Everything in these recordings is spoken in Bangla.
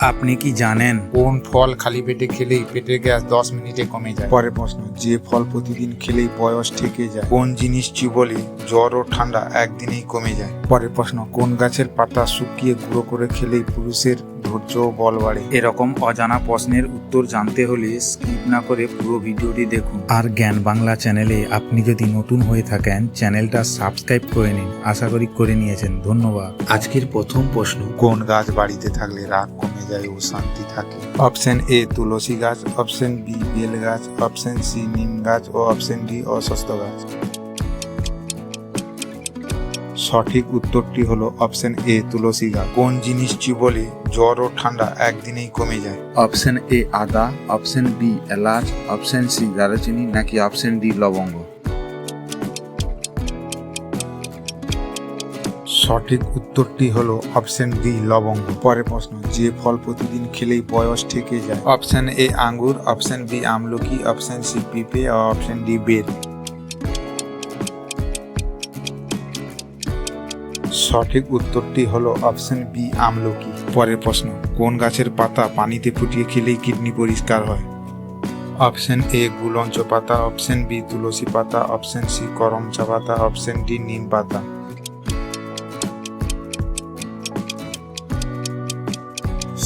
আপনি কি জানেন কোন ফল খালি পেটে খেলেই পেটের গ্যাস 10 মিনিটে কমে যায়? পরের প্রশ্ন, যে ফল প্রতিদিন খেলেই বয়স থেকে যায়? কোন জিনিস চিবোলে জ্বর ও ঠান্ডা একদিনেই কমে যায়? পরের প্রশ্ন, কোন গাছের পাতা শুকিয়ে গুঁড়ো করে খেলেই পুরুষের ধৈর্য ও বল বাড়ে? এরকম অজানা প্রশ্নের উত্তর জানতে হলে স্কিপ না করে পুরো ভিডিওটি দেখুন। আর জ্ঞান বাংলা চ্যানেলে আপনি যদি নতুন হয়ে থাকেন, চ্যানেলটা সাবস্ক্রাইব করে নিন। আশা করি করে নিয়েছেন। ধন্যবাদ। আজকের প্রথম প্রশ্ন, কোন গাছ বাড়িতে থাকলে রাগ কমে যায় ও শান্তি থাকে? অপশন এ তুলসী গাছ, অপশন বি বেল গাছ, অপশন সি নিম গাছ ও অপশন ডি অশ্বত্থ গাছ। সঠিক উত্তরটি হলো অপশন এ তুলসী গাছ। কোন জিনিস চিবোলে জ্বর ও ঠান্ডা একদিনেই কমে যায়? অপশন এ আদা, অপশন বি এলাচ, অপশন সি দারুচিনি নাকি অপশন ডি লবঙ্গ? সঠিক উত্তরটি হলো অপশন ডি লবঙ্গ। পরের প্রশ্ন, যে ফল প্রতিদিন খেলেই বয়স থেকে যায়? অপশন এ আঙ্গুর, অপশন বি আমলকি, অপশন সি পেঁপে ও অপশন ডি বেল। সঠিক উত্তরটি হলো অপশন বি আমলকি। পরের প্রশ্ন, কোন গাছের পাতা পানিতে ফুটিয়ে খেলেই কিডনি পরিষ্কার হয়? অপশন এ গুলঞ্চ পাতা, অপশন বি তুলসী পাতা, অপশন সি করমচা পাতা, অপশন ডি নিম পাতা।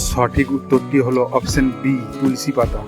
সঠিক উত্তরটি হলো অপশন বি তুলসী পাতা।